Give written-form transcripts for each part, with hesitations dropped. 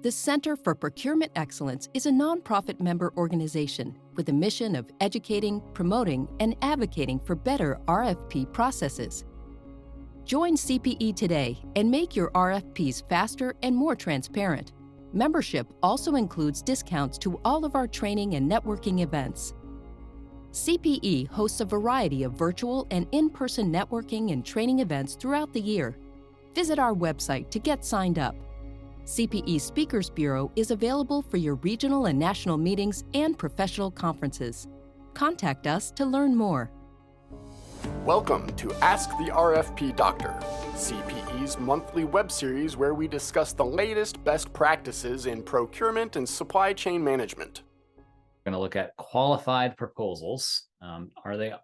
The Center for Procurement Excellence is a nonprofit member organization with a mission of educating, promoting, and advocating for better RFP processes. Join CPE today and make your RFPs faster and more transparent. Membership also includes discounts to all of our training and networking events. CPE hosts a variety of virtual and in-person networking and training events throughout the year. Visit our website to get signed up. CPE Speakers Bureau is available for your regional and national meetings and professional conferences. Contact us to learn more. Welcome to Ask the RFP Doctor, CPE's monthly web series where we discuss the latest best practices in procurement and supply chain management. We're going to look at qualified proposals. Are they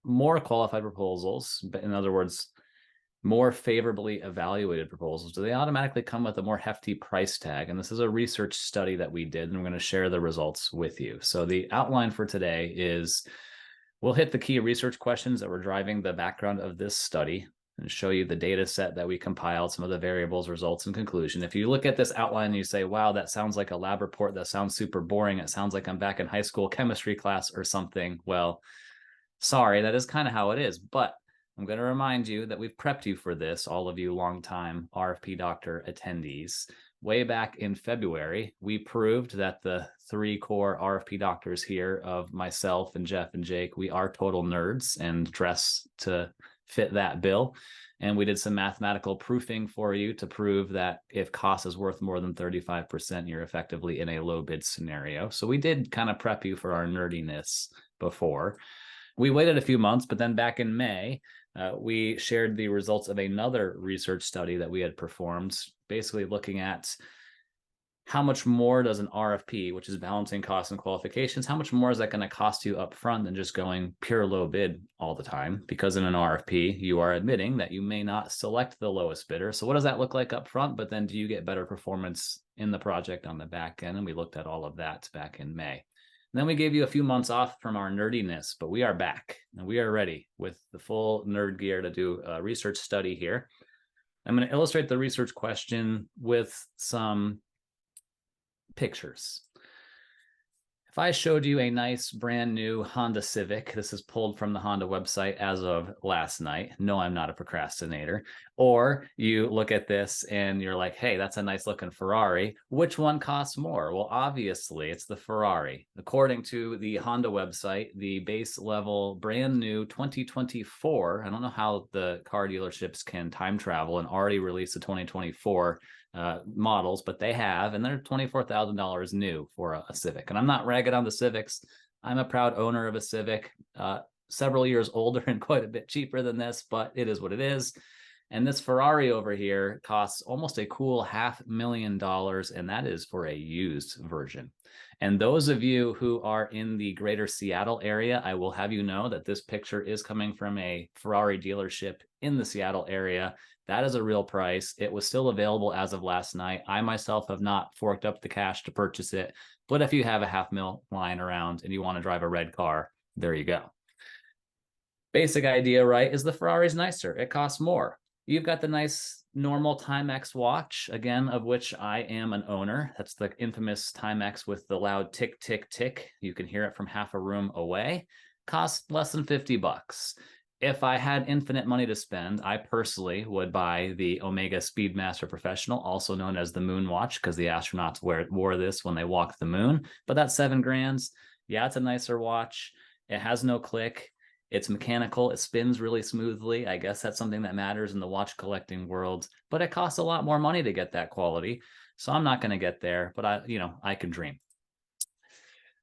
more qualified proposals? But in other words, more favorably evaluated proposals? Do they automatically come with a more hefty price tag? And this is a research study that we did, and we're going to share the results with you. So the outline for today is we'll hit the key research questions that were driving the background of this study and show you the data set that we compiled, some of the variables, results, and conclusion. If you look at this outline and you say, wow, that sounds like a lab report, that sounds super boring, it sounds like I'm back in high school chemistry class or something, well, sorry, that is kind of how it is. But I'm going to remind you that we've prepped you for this, all of you longtime RFP Doctor attendees. Way back in February, we proved that the three core RFP doctors here of myself and Jeff and Jake, we are total nerds and dress to fit that bill. And we did some mathematical proofing for you to prove that if cost is worth more than 35%, you're effectively in a low bid scenario. So we did kind of prep you for our nerdiness before. We waited a few months, but then back in May, we shared the results of another research study that we had performed, basically looking at how much more does an RFP, which is balancing costs and qualifications, how much more is that going to cost you up front than just going pure low bid all the time? Because in an RFP, you are admitting that you may not select the lowest bidder. So what does that look like up front? But then do you get better performance in the project on the back end? And we looked at all of that back in May. And then we gave you a few months off from our nerdiness, but we are back and we are ready with the full nerd gear to do a research study here. I'm going to illustrate the research question with some pictures. If I showed you a nice brand new Honda Civic, this is pulled from the Honda website as of last night. No, I'm not a procrastinator. Or you look at this and you're like, hey, that's a nice looking Ferrari. Which one costs more? Well, obviously it's the Ferrari. According to the Honda website, the base level brand new 2024, I don't know how the car dealerships can time travel and already release the 2024 models, but they have, and they're $24,000 new for a Civic. And I'm not ragging on the Civics. I'm a proud owner of a Civic, several years older and quite a bit cheaper than this, but it is what it is. And this Ferrari over here costs almost a cool $500,000, and that is for a used version. And those of you who are in the greater Seattle area, I will have you know that this picture is coming from a Ferrari dealership in the Seattle area. That is a real price. It was still available as of last night. I myself have not forked up the cash to purchase it. But if you have a $500,000 lying around and you want to drive a red car, there you go. Basic idea, right, is the Ferrari's nicer. It costs more. You've got the nice normal Timex watch, again, of which I am an owner. That's the infamous Timex with the loud tick, tick, tick. You can hear it from half a room away. Costs less than $50. If I had infinite money to spend, I personally would buy the Omega Speedmaster Professional, also known as the Moon Watch, because the astronauts wore this when they walked the moon. But that's $7,000. Yeah, it's a nicer watch. It has no click. It's mechanical. It spins really smoothly. I guess that's something that matters in the watch collecting world. But it costs a lot more money to get that quality. So I'm not going to get there, but I can dream.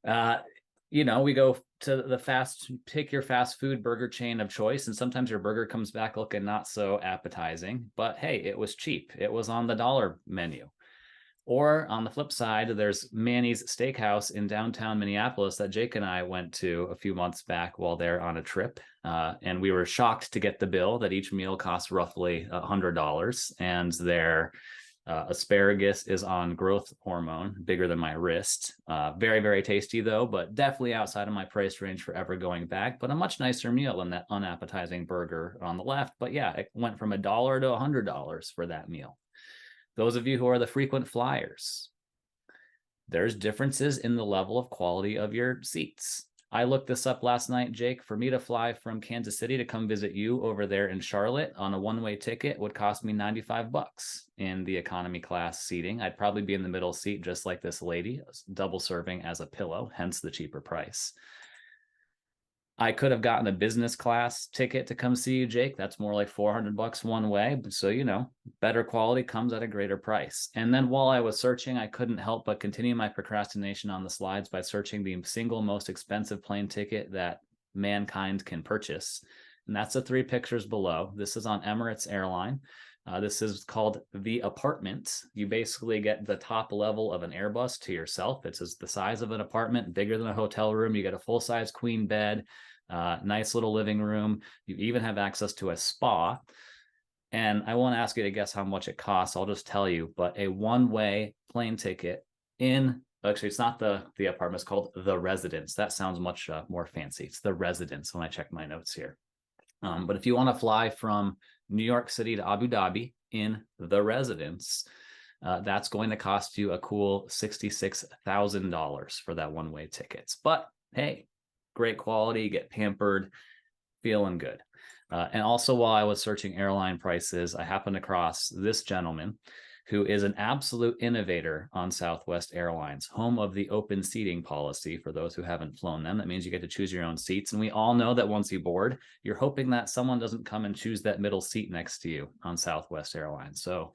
We go to the pick your fast food burger chain of choice, and sometimes your burger comes back looking not so appetizing, but hey, it was cheap. It was on the dollar menu. Or on the flip side, there's Manny's Steakhouse in downtown Minneapolis that Jake and I went to a few months back while they're on a trip. And we were shocked to get the bill that each meal costs roughly $100, and their asparagus is on growth hormone, bigger than my wrist. Very, very tasty though, but definitely outside of my price range for ever going back, but a much nicer meal than that unappetizing burger on the left. But yeah, it went from $1 to $100 for that meal. Those of you who are the frequent flyers, there's differences in the level of quality of your seats. I looked this up last night, Jake. For me to fly from Kansas City to come visit you over there in Charlotte on a one-way ticket would cost me $95 in the economy class seating. I'd probably be in the middle seat just like this lady, double serving as a pillow, hence the cheaper price. I could have gotten a business class ticket to come see you, Jake. That's more like $400 one way. So, you know, better quality comes at a greater price. And then while I was searching, I couldn't help but continue my procrastination on the slides by searching the single most expensive plane ticket that mankind can purchase. And that's the 3 pictures below. This is on Emirates Airline. This is called the apartment. You basically get the top level of an Airbus to yourself. It's the size of an apartment, bigger than a hotel room. You get a full-size queen bed, nice little living room. You even have access to a spa. And I won't ask you to guess how much it costs. I'll just tell you, but a one-way plane ticket actually, it's not the apartment, it's called the residence. That sounds much more fancy. It's the residence when I check my notes here. But if you want to fly from New York City to Abu Dhabi in the residence, that's going to cost you a cool $66,000 for that one-way tickets. But hey, great quality, get pampered, feeling good. And also while I was searching airline prices, I happened across this gentleman who is an absolute innovator on Southwest Airlines, home of the open seating policy. For those who haven't flown them, that means you get to choose your own seats. And we all know that once you board, you're hoping that someone doesn't come and choose that middle seat next to you on Southwest Airlines. So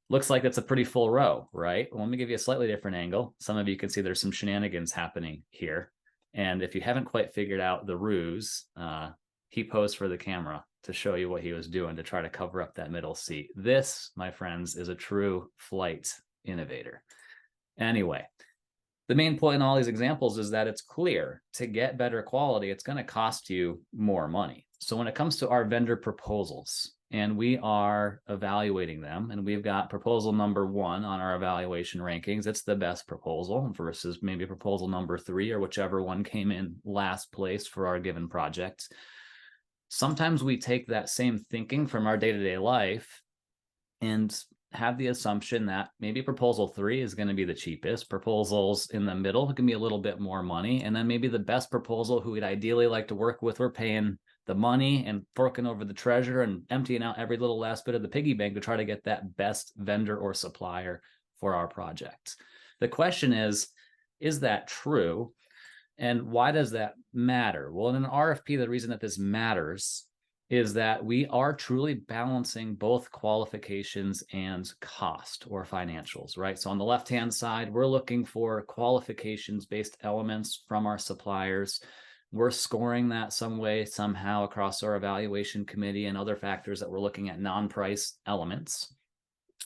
looks like it's a pretty full row, right? Well, let me give you a slightly different angle. Some of you can see there's some shenanigans happening here. And if you haven't quite figured out the ruse, he posed for the camera to show you what he was doing to try to cover up that middle seat. This, my friends, is a true flight innovator. Anyway, the main point in all these examples is that it's clear to get better quality, it's going to cost you more money. So when it comes to our vendor proposals, and we are evaluating them, and we've got proposal number 1 on our evaluation rankings, it's the best proposal versus maybe proposal number 3 or whichever one came in last place for our given project. Sometimes we take that same thinking from our day-to-day life and have the assumption that maybe proposal 3 is going to be the cheapest, proposals in the middle can be a little bit more money, and then maybe the best proposal who we'd ideally like to work with, we're paying the money and forking over the treasure and emptying out every little last bit of the piggy bank to try to get that best vendor or supplier for our project. The question is that true? And why does that matter? Well, in an RFP, the reason that this matters is that we are truly balancing both qualifications and cost or financials, right? So on the left-hand side, we're looking for qualifications-based elements from our suppliers. We're scoring that some way, somehow across our evaluation committee and other factors that we're looking at non-price elements.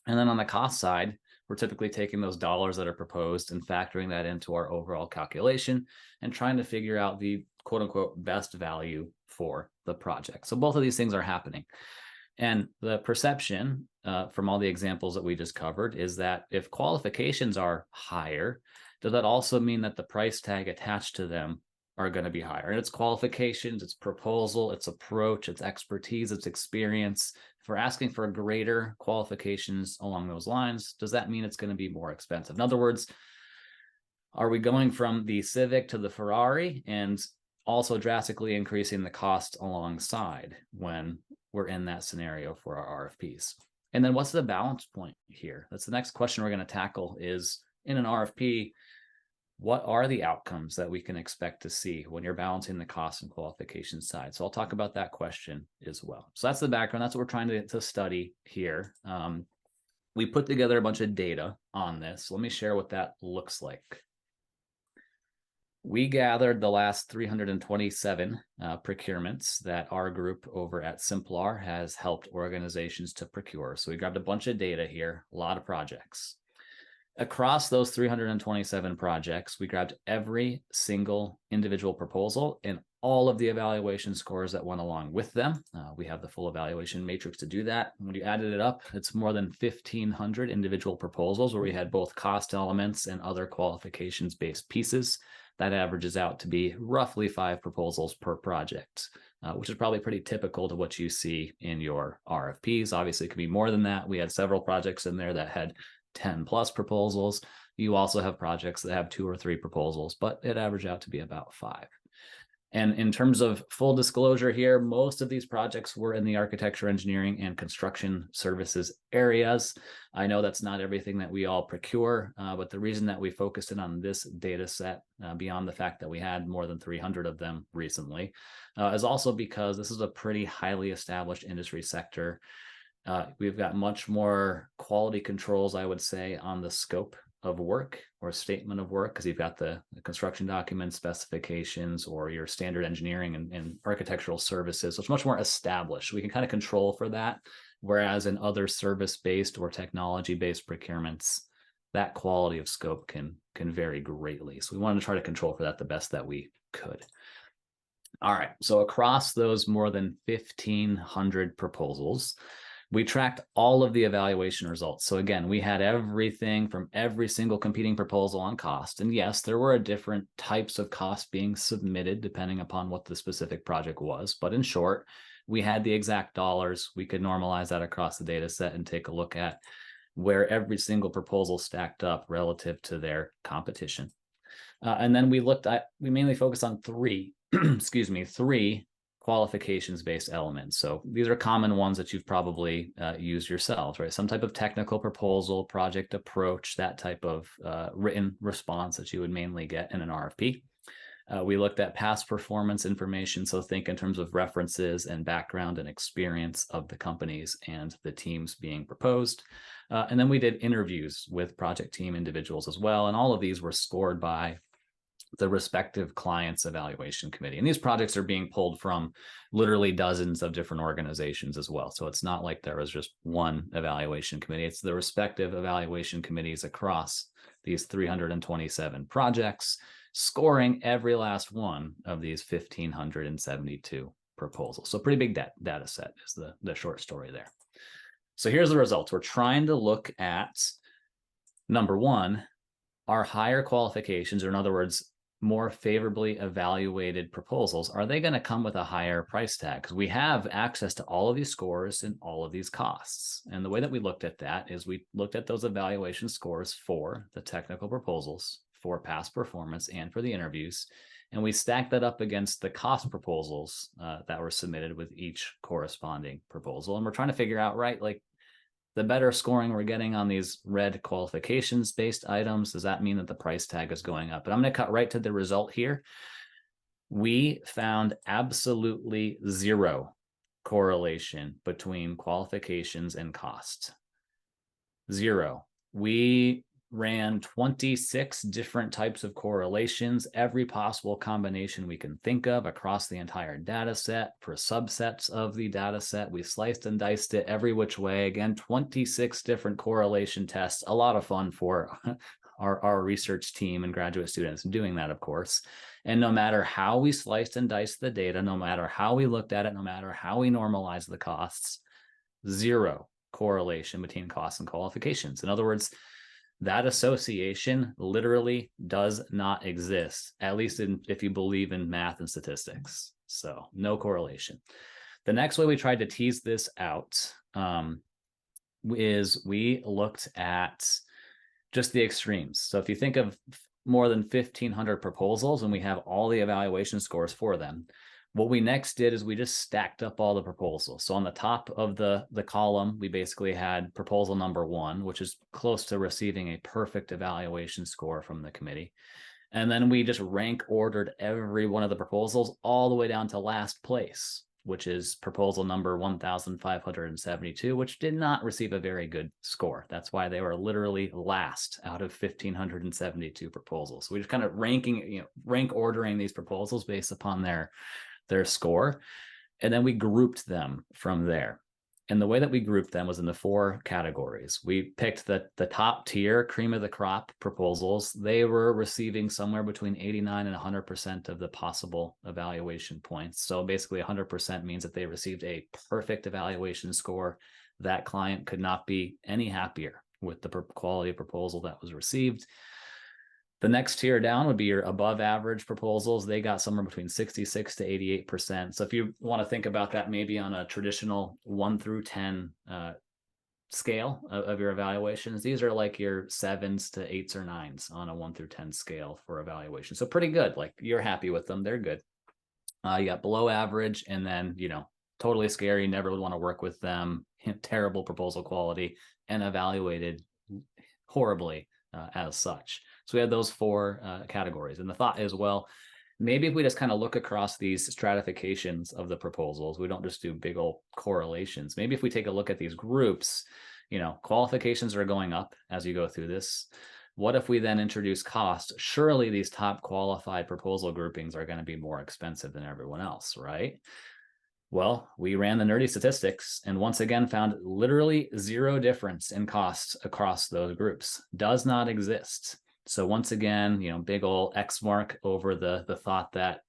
And then on the cost side, we're typically taking those dollars that are proposed and factoring that into our overall calculation and trying to figure out the quote unquote best value for the project. So both of these things are happening. And the perception from all the examples that we just covered is that if qualifications are higher, does that also mean that the price tag attached to them are going to be higher? And it's qualifications, it's proposal, it's approach, it's expertise, it's experience. If we're asking for greater qualifications along those lines, does that mean it's going to be more expensive? In other words, are we going from the Civic to the Ferrari and also drastically increasing the cost alongside when we're in that scenario for our RFPs? And then what's the balance point here? That's the next question we're going to tackle is, in an RFP, what are the outcomes that we can expect to see when you're balancing the cost and qualification side? So I'll talk about that question as well. So that's the background. That's what we're trying to study here. We put together a bunch of data on this. Let me share what that looks like. We gathered the last 327 procurements that our group over at Simplar has helped organizations to procure. So we grabbed a bunch of data here, a lot of projects. Across those 327 projects, we grabbed every single individual proposal and all of the evaluation scores that went along with them. We have the full evaluation matrix to do that. When you added it up, it's more than 1,500 individual proposals where we had both cost elements and other qualifications-based pieces. That averages out to be roughly 5 proposals per project, which is probably pretty typical to what you see in your RFPs. Obviously, it could be more than that. We had several projects in there that had 10 plus proposals. You also have projects that have 2 or 3 proposals, but it averaged out to be about 5. And in terms of full disclosure here, most of these projects were in the architecture, engineering, and construction services areas. I know that's not everything that we all procure, but the reason that we focused in on this data set, beyond the fact that we had more than 300 of them recently, is also because this is a pretty highly established industry sector. We've got much more quality controls, I would say, on the scope of work or statement of work, because you've got the construction documents, specifications, or your standard engineering and architectural services. So it's much more established. We can kind of control for that. Whereas in other service-based or technology-based procurements, that quality of scope can vary greatly. So we wanted to try to control for that the best that we could. All right. So across those more than 1,500 proposals, we tracked all of the evaluation results. So again, we had everything from every single competing proposal on cost. And yes, there were different types of costs being submitted depending upon what the specific project was. But in short, we had the exact dollars. We could normalize that across the data set and take a look at where every single proposal stacked up relative to their competition. And then we mainly focused on 3, three qualifications-based elements. So these are common ones that you've probably used yourselves, right? Some type of technical proposal, project approach, that type of written response that you would mainly get in an RFP. We looked at past performance information. So think in terms of references and background and experience of the companies and the teams being proposed. And then we did interviews with project team individuals as well. And all of these were scored by the respective client's evaluation committee. And these projects are being pulled from literally dozens of different organizations as well. So it's not like there was just one evaluation committee. It's the respective evaluation committees across these 327 projects, scoring every last one of these 1,572 proposals. So pretty big data set is the short story there. So here's the results. We're trying to look at, number one, our higher qualifications, or in other words, more favorably evaluated proposals, are they going to come with a higher price tag? Because we have access to all of these scores and all of these costs. And the way that we looked at that is we looked at those evaluation scores for the technical proposals, for past performance, and for the interviews. And we stacked that up against the cost proposals that were submitted with each corresponding proposal. And we're trying to figure out, right, like, the better scoring we're getting on these red qualifications-based items, does that mean that the price tag is going up? But I'm going to cut right to the result here. We found absolutely zero correlation between qualifications and cost. Zero. We ran 26 different types of correlations, every possible combination we can think of across the entire data set for subsets of the data set. We sliced and diced it every which way. Again, 26 different correlation tests. A lot of fun for our research team and graduate students doing that, of course. And no matter how we sliced and diced the data, no matter how we looked at it, no matter how we normalized the costs, zero correlation between costs and qualifications. In other words, that association literally does not exist, at least if you believe in math and statistics. So no correlation. The next way we tried to tease this out is we looked at just the extremes. So if you think of more than 1,500 proposals and we have all the evaluation scores for them, what we next did is we just stacked up all the proposals. So on the top of the column, we basically had proposal number 1, which is close to receiving a perfect evaluation score from the committee. And then we just rank ordered every one of the proposals all the way down to last place, which is proposal number 1,572, which did not receive a very good score. That's why they were literally last out of 1,572 proposals. So we just kind of rank ordering these proposals based upon their score, and then we grouped them from there. And the way that we grouped them was in the 4 categories. We picked the top tier, cream of the crop proposals. They were receiving somewhere between 89 and 100% of the possible evaluation points. So basically 100% means that they received a perfect evaluation score. That client could not be any happier with the quality of proposal that was received. The next tier down would be your above average proposals. They got somewhere between 66 to 88%. So if you want to think about that maybe on a traditional 1 through 10 scale of your evaluations, these are like your 7s to 8s or 9s on a 1 through 10 scale for evaluation. So pretty good. Like you're happy with them. They're good. You got below average, and then, totally scary. Never would want to work with them. Terrible proposal quality, and evaluated horribly as such. So we had those 4 categories. And the thought is, well, maybe if we just kind of look across these stratifications of the proposals, we don't just do big old correlations. Maybe if we take a look at these groups, qualifications are going up as you go through this. What if we then introduce cost? Surely these top qualified proposal groupings are going to be more expensive than everyone else, right? Well, we ran the nerdy statistics and once again found literally 0 difference in costs across those groups. Does not exist. So once again, big old X mark over the thought that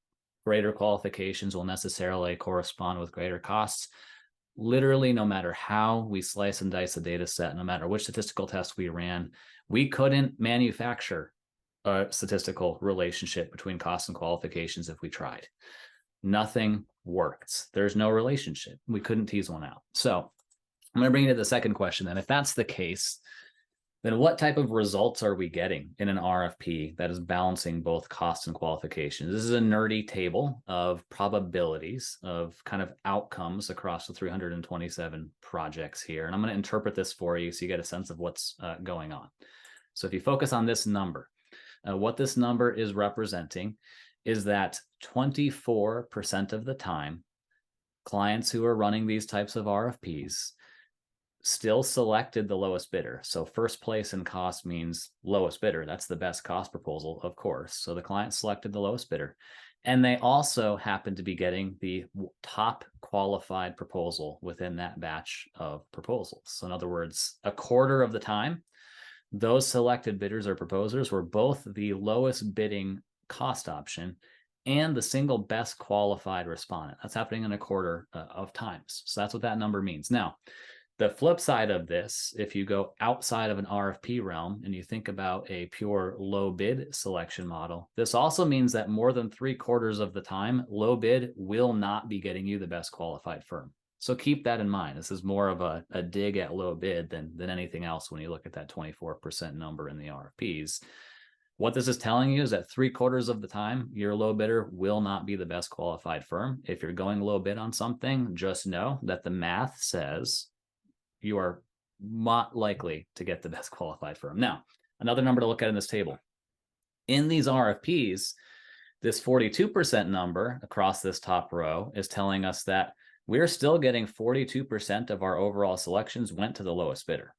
greater qualifications will necessarily correspond with greater costs. Literally, no matter how we slice and dice the data set, no matter which statistical test we ran, we couldn't manufacture a statistical relationship between costs and qualifications if we tried. Nothing worked. There's no relationship. We couldn't tease one out. So I'm going to bring you to the second question then. If that's the case, then what type of results are we getting in an RFP that is balancing both costs and qualifications? This is a nerdy table of probabilities of kind of outcomes across the 327 projects here. And I'm going to interpret this for you so you get a sense of what's going on. So if you focus on this number, what this number is representing is that 24% of the time, clients who are running these types of RFPs still selected the lowest bidder. So first place in cost means lowest bidder. That's the best cost proposal, of course. So the client selected the lowest bidder. And they also happen to be getting the top qualified proposal within that batch of proposals. So in other words, a quarter of the time, those selected bidders or proposers were both the lowest bidding cost option and the single best qualified respondent. That's happening in a quarter of times. So that's what that number means. Now, the flip side of this, if you go outside of an RFP realm and you think about a pure low bid selection model, this also means that more than 3/4 of the time, low bid will not be getting you the best qualified firm. So keep that in mind. This is more of a dig at low bid than anything else when you look at that 24% number in the RFPs. What this is telling you is that 3/4 of the time, your low bidder will not be the best qualified firm. If you're going low bid on something, just know that the math says you are not likely to get the best qualified firm. Now, another number to look at in this table. In these RFPs, this 42% number across this top row is telling us that we're still getting 42% of our overall selections went to the lowest bidder.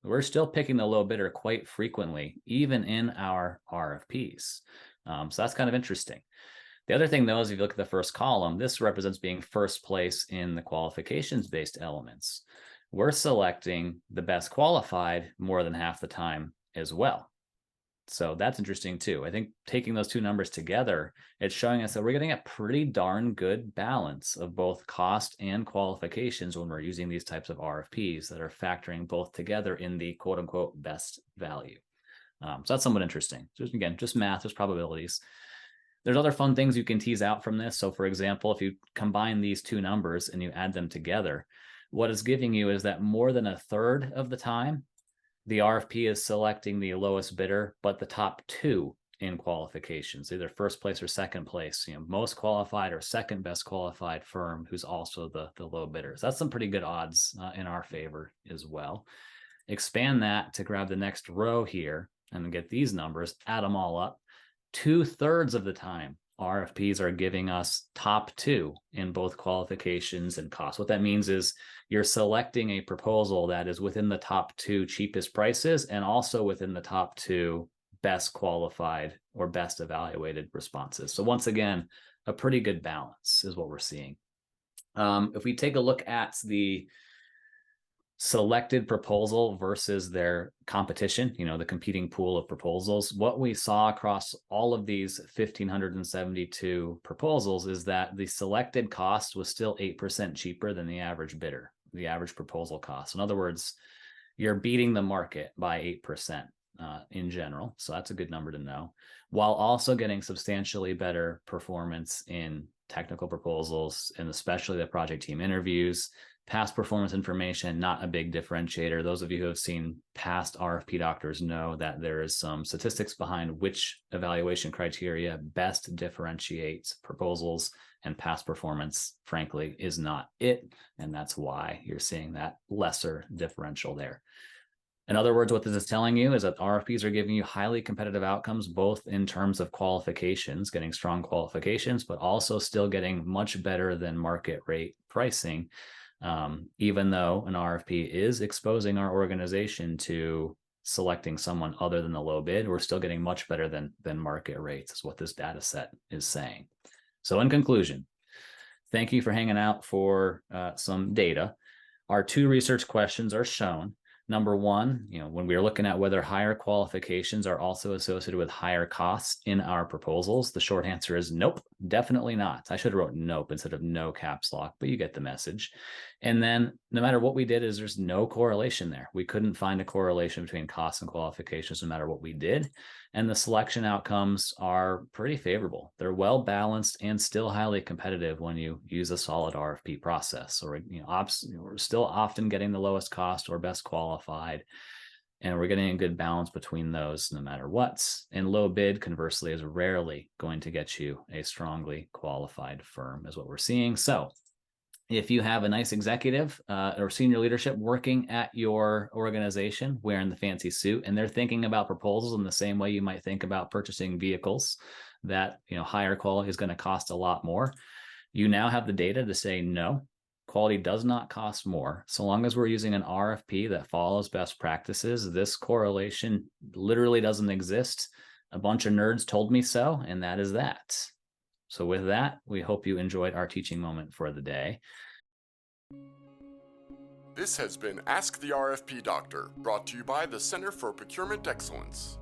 We're still picking the low bidder quite frequently, even in our RFPs. So that's kind of interesting. The other thing, though, is if you look at the first column, this represents being first place in the qualifications-based elements. We're selecting the best qualified more than half the time as well. So that's interesting too. I think taking those two numbers together, it's showing us that we're getting a pretty darn good balance of both cost and qualifications when we're using these types of RFPs that are factoring both together in the quote unquote best value. So that's somewhat interesting. Just again, just math, just probabilities. There's other fun things you can tease out from this. So for example, if you combine these two numbers and you add them together, what it's giving you is that more than 1/3 of the time, the RFP is selecting the lowest bidder, but the top 2 in qualifications, either first place or second place, most qualified or second best qualified firm who's also the low bidders. That's some pretty good odds in our favor as well. Expand that to grab the next row here and get these numbers, add them all up. 2/3 of the time, RFPs are giving us top 2 in both qualifications and cost. What that means is you're selecting a proposal that is within the top 2 cheapest prices and also within the top 2 best qualified or best evaluated responses. So once again, a pretty good balance is what we're seeing. If we take a look at the selected proposal versus their competition, the competing pool of proposals, what we saw across all of these 1,572 proposals is that the selected cost was still 8% cheaper than the average bidder, the average proposal cost. In other words, you're beating the market by 8% in general. So that's a good number to know, while also getting substantially better performance in technical proposals, and especially the project team interviews. Past performance information, not a big differentiator. Those of you who have seen past RFP doctors know that there is some statistics behind which evaluation criteria best differentiates proposals, and past performance, frankly, is not it. And that's why you're seeing that lesser differential there. In other words, what this is telling you is that RFPs are giving you highly competitive outcomes, both in terms of qualifications, getting strong qualifications, but also still getting much better than market rate pricing. Even though an RFP is exposing our organization to selecting someone other than the low bid, we're still getting much better than market rates, is what this data set is saying. So in conclusion, thank you for hanging out for some data. Our 2 research questions are shown. Number 1, when we are looking at whether higher qualifications are also associated with higher costs in our proposals, the short answer is nope, definitely not. I should have wrote nope instead of no caps lock, but you get the message. And then no matter what we did, there's no correlation there. We couldn't find a correlation between costs and qualifications no matter what we did. And the selection outcomes are pretty favorable. They're well balanced and still highly competitive when you use a solid RFP process. Or we're still often getting the lowest cost or best qualified, and we're getting a good balance between those no matter what. And low bid, conversely, is rarely going to get you a strongly qualified firm, is what we're seeing. So if you have a nice executive or senior leadership working at your organization wearing the fancy suit, and they're thinking about proposals in the same way you might think about purchasing vehicles, that higher quality is going to cost a lot more, you now have the data to say no, quality does not cost more. So long as we're using an RFP that follows best practices, this correlation literally doesn't exist. A bunch of nerds told me so, and that is that. So with that, we hope you enjoyed our teaching moment for the day. This has been Ask the RFP Doctor, brought to you by the Center for Procurement Excellence.